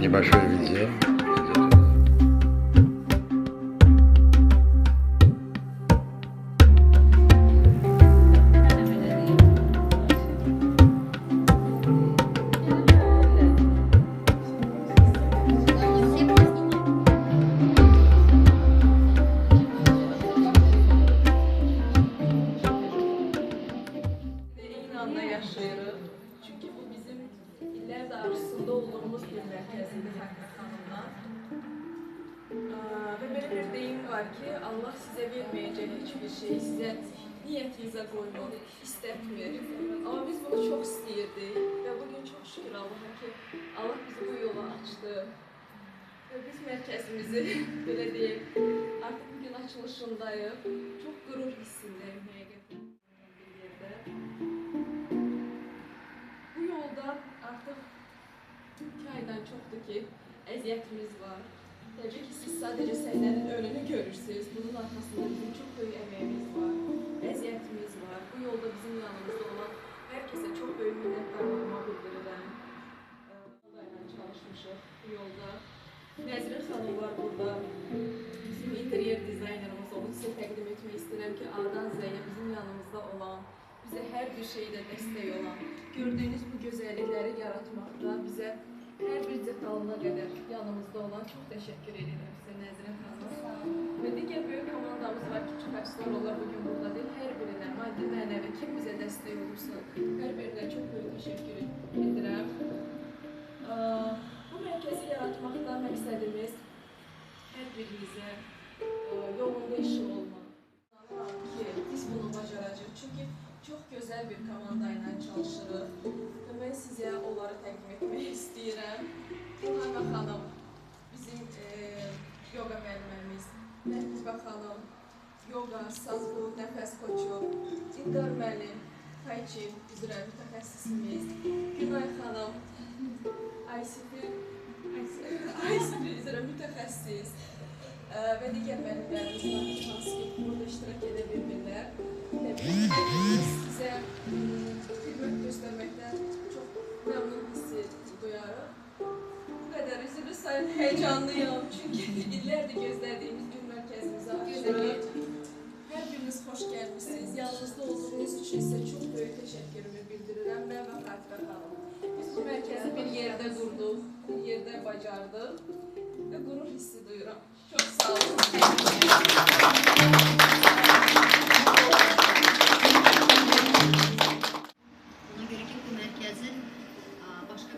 небольшое видео. Yaşayırıq. Çünki bu bizim illərdə arzusunda olduğumuz bir mərkəzidir Xanımdan. Və belə bir deyim var ki, Allah sizə verməyəcək heç bir şey sizə niyyətinizə qoymur, istətmir. Amma biz bunu çox istəyirdik və bugün çox şükür Allaha ki, Allah bizi bu yola açdı. Və biz mərkəzimizi, belə deyək, artıq bugün açılışındayıq. Çox qürur hissindəyim həqiqətən. Artıq 2 aydan çoxdur ki, əziyyətimiz var. Təbii ki, siz sadəcə səhnənin önünü görürsünüz. Bunun arxasında bizim çox böyük əməyimiz var, əziyyətimiz var. Bu yolda bizim yanımızda olan hər kəsə çox böyük minnətdarlığıma bildirirəm. Adayla çalışmışıq bu yolda. Nəzrin xanım var burada. Bizim interyer dizaynerimiz oldu. Sizə təqdim etmək istəyirəm ki, A-dan Z-yə bizim yanımızda olan, bizə hər bir şeydə dəstək olan, gördüyünüz bu gözəllikləri yaratmaqda bizə hər bir detalına qədər yanımızda olan çox təşəkkür edirəm sizə Nəzrin xanım. Və digər böyük komandamız var ki, çox əfslər onlar bugün burada deyil. Hər birinə, maddi mənəvi kim bizə dəstək olursa, hər birinə çox böyük təşəkkür edirəm. Bu mərkəzi yaratmaqda məqsədimiz hər birimizə yolunda işi olmaq. Biz bunu bacaracağıq. Çünki çox gözəl bir komanda ilə çalışırıq və mən sizə onları təqdim etmək istəyirəm. Günayva xanım, bizim yoga müəllimimiz, Məhbubə xanım, yoga, sazbu, nəfəs koçu, İlqar müəllim, tai chi üzrə mütəxəssisimiz, Günay xanım, ICT üzrə mütəxəssis və digər müəllimlərimiz var, hansı ki, burada iştirak edə bilmirlər. Sizə xidmət göstərməkdən çox məmnun hissi duyarıq. Bu qədər üzrlü sayın, heyecanlıyam. Çünki illərdir gözlədiyimiz bir mərkəzimizi açdıq. Hər biriniz xoş gəlmişsiniz. Yanınızda olduğunuz üçün sizə çox böyük təşəkkürümü bildirirəm. Mən və Xatirə xanım. Biz bu mərkəzi bir yerdə qurduq, bir yerdə bacardıq və qürur hissi duyuram. Çox sağ olun.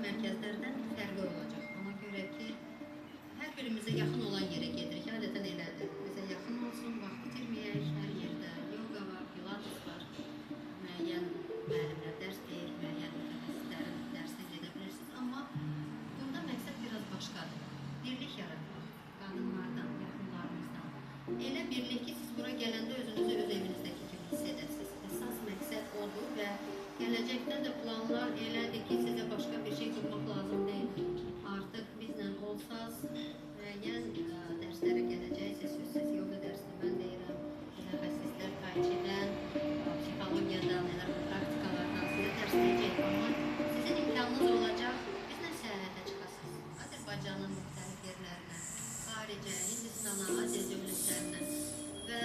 Mərkəzlərdən fərqli olacaq. Ona görə ki, hər birimizə yaxın olan yerə gedirik. Adətən elədir. Bizə yaxın olsun, vaxt itirməyək. Hər yerdə yoga var, pilates var. Müəyyən müəllimlər dərs deyir, müəyyən mütəxəssislərin dərsinə gedə bilirsiniz. Amma burada məqsəd biraz başqadır. Birlik yaratmaq. Qadınlardan, yaxınlarımızdan. Elə birlik ki, siz bura gələndə özünüzü öz evinizdəki kimi hiss edəsiniz. Əsas məqsəd odur və gələcəkdə də planlar elədir ki, sizə başqa bir şey tutmaq lazım deyil. Artıq bizlə olsaz, müəyyən dərslərə gələcəksiniz, sözsüz yoga dərsini mən deyirəm. Mütəxəssislər tai chi'dən, psixologiyadan, elə bu praktikalardan sizə dərs deyəcək. Amma sizin imkanınız olacaq, bizlə səyahətə çıxasınız. Azərbaycanın müxtəlif yerlərinə, xaricə, Hindistana, Asiya dövlətlərinə və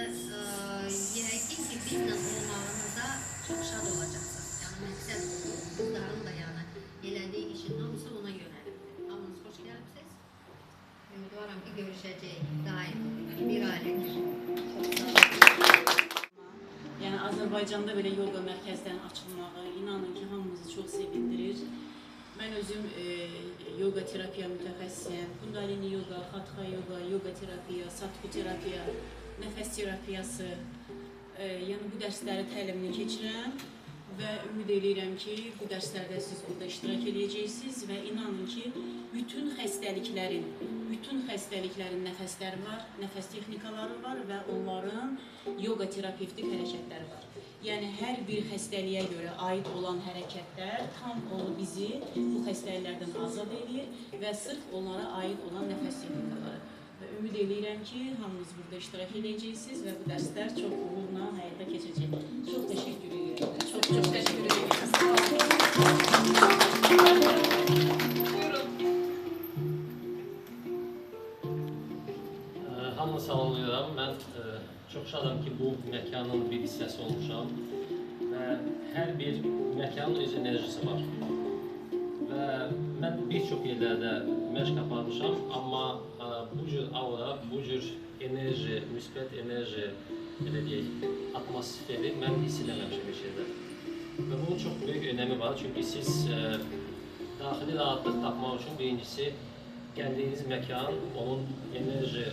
yəqin ki, bizlə olmağınıza çox şad olacaqsınız. Məqsəd qızların da yəni elədiyi işin hamısı ona yönəlimdir. Hamınız xoş gəlibsiniz. Ümidvaram ki, görüşəcəyik daim. Bir ailədir. Yəni Azərbaycanda belə yoga mərkəzlərinin açılmağı inanın ki, hamımızı çox sevindirir. Mən özüm yoga terapiya mütəxəssisiyəm. Kundalini yoga, hatha yoga, yoga terapiya, satku terapiya, nəfəs terapiyası. Yəni bu dərsləri təlimini keçirəm. Və ümid edirəm ki, bu dərslərdə siz burada iştirak edəcəksiniz və inanın ki, bütün xəstəliklərin nəfəsləri var, nəfəs texnikaları var və onların yoga terapevtik hərəkətləri var. Yəni, hər bir xəstəliyə görə aid olan hərəkətlər tam bizi bu xəstəliklərdən azad edir və sırf onlara aid olan nəfəs texnikaları. Və ümid edirəm ki, hamınız burada iştirak edəcəksiniz və bu dərslər çox uğurla həyata keçəcək. Çox təşəkkür edirəm. Çox təşəkkür edirəm. Hamı salamlayıram. Mən çox şadam ki, bu məkanın bir hissəsi olmuşam və hər bir məkanın öz enerjisi var. Və mən bir çox yerlərdə məşq aparmışam, amma bu cür aura, bu cür enerji, müsbət enerji, belə deyək, atmosferi mən hiss eləməmişəm bir şeydə. Və bunun çox böyük önəmi var, çünki siz daxili rahatlıq tapmaq üçün birincisi gəldiyiniz məkan, onun enerji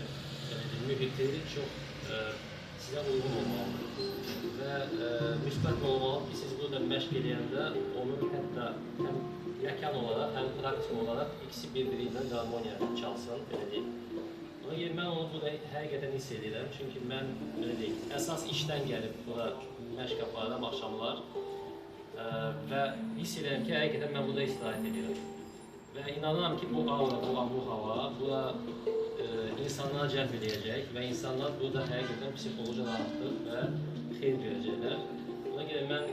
mühiti çox sizə uyğun olmalıdır və müsbət olmalıdır ki, siz burada məşq edəndə onun hətta həm məkan olaraq, həm praktik olaraq ikisi bir-biri ilə harmoniya çalsın, belə deyək. Ona görə mən onu burada həqiqətən hiss edirəm, çünki mən, belə deyək, əsas işdən gəlib bura məşq aparıram axşamlar və hiss edirəm ki, həqiqətən mən burada istirahət edirəm. Və inanıram ki, bu aura, bu hava, bura insanları cəlb edəcək və insanlar burada həqiqətən psixoloji rahatlıq və xeyir görəcəklər. Ona görə mən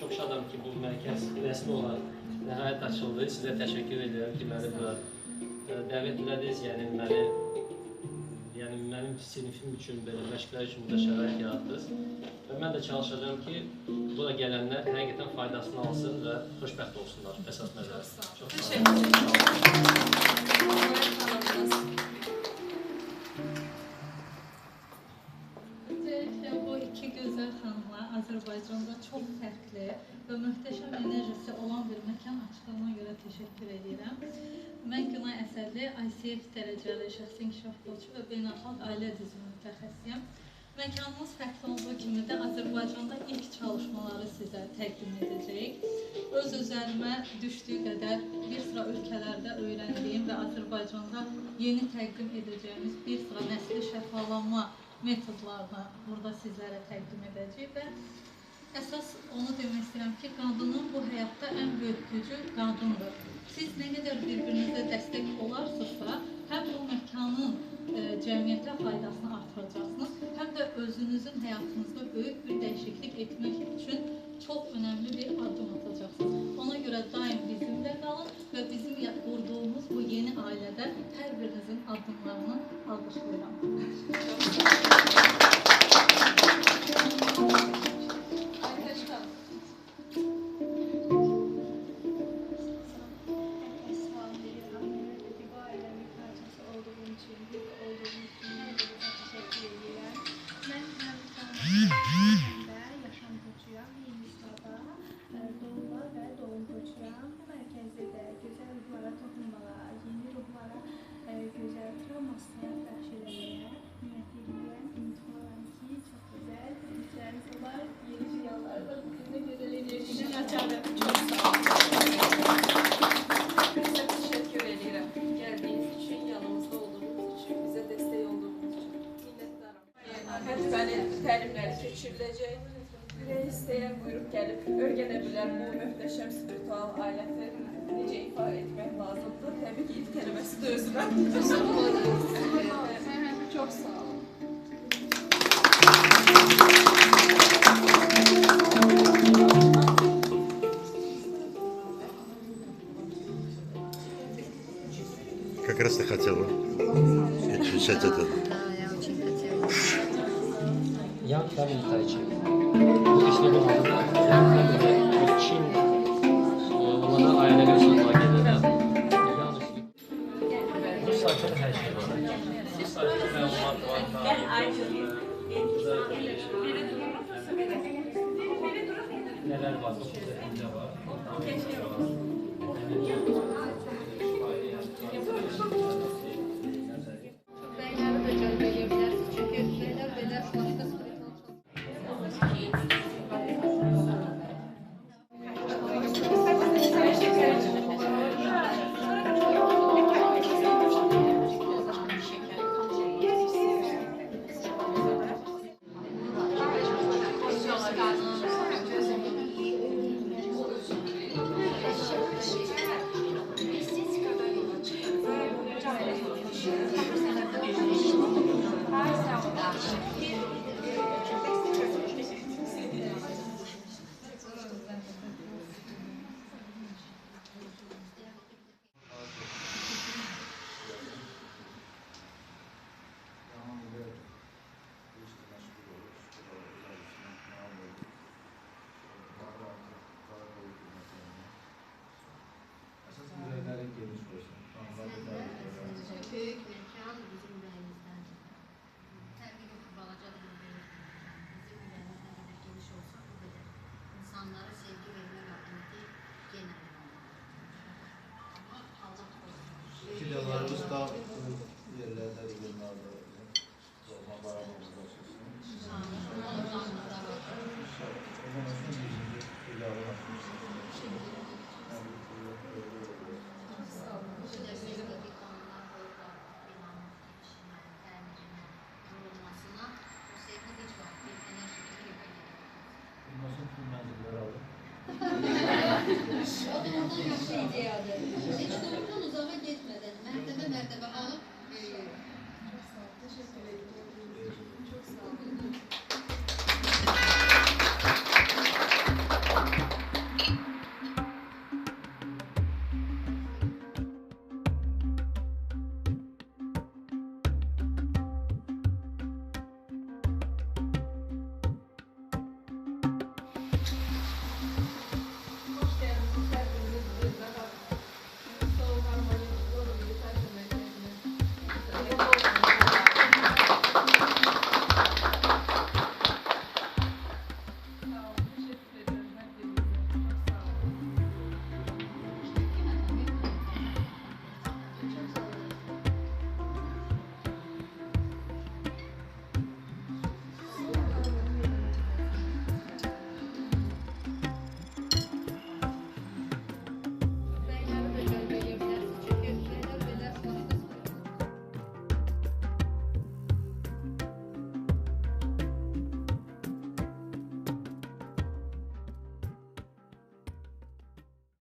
çox şadam ki, bu mərkəz rəsmi olaraq nəhayət açıldı. Sizə təşəkkür edirəm ki, məni bura dəvət elədiniz, yəni mənim sinifim üçün, belə məşqlər üçün burada şərait yaratdınız. Və mən də çalışacağım ki, bura gələnlər həqiqətən faydasını alsın və xoşbəxt olsunlar əsas nəzərə. Çox sağ olun. Öncelikle bu iki güzel xanımla Azərbaycanda çox fərqli və möhtəşəm enerjisi olan bir məkan açdığına görə təşəkkür edirəm. Mən Günay Əsədli, ICF dərəcəli şəxsi inkişaf koçu və beynəlxalq ailə dizimi mütəxəssisiyəm. Məkanımız fərqli olduğu kimi də Azərbaycanda ilk çalışmaları sizə təqdim edəcəyik. Öz üzərimə düşdüyü qədər bir sıra ölkələrdə öyrəndiyim və Azərbaycanda yeni təqdim edəcəyimiz bir sıra nəsli şəfalanma metodlarını burada sizlərə təqdim edəcəyik və əsas onu demək istəyirəm ki, qadının bu həyatda ən böyük gücü qadındır. Siz nə qədər bir-birinizə dəstək olarsınızsa, həm bu məkanın cəmiyyətə faydasını artıracaqsınız, həm də özünüzün həyatınızda böyük bir dəyişiklik etmək üçün çox önəmli bir addım atacaqsınız. Ona görə daim bizimlə qalın və bizim qurduğumuz bu yeni ailədə hər birinizin addımlarını alqışlayıram. Təlimləri keçiriləcək. Ürək istəyən buyurub gəlib öyrənə bilər bu möhtəşəm spiritual aləti necə ifa etmək lazımdır. Təbii ki, ilk kəlməsi də özümə. Çox sağ olun. Как раз ты хотела отвечать это. Young Family Tai Chi. Bu işlemin adına Young Family Çin onlara ailələr sonuna gedirlər. Bu sayfada hər şey var. Bu sayfada məlumat var. Nələr var? Burada var. Bəyləri də cəlb edə bilərsiniz, çünki bəylər belə başqa böyük məkan bizim ürəyimizdən. Fərqi yox ki, balacadır bu böyük məkan. Bizim ürəyimiz nə qədər geniş olsa, o qədər insanlara sevgi vermə qabiliyyəti genə amma Allah qorusun. Videolarımız da yerlərdə, bunlarda, doğma, barama.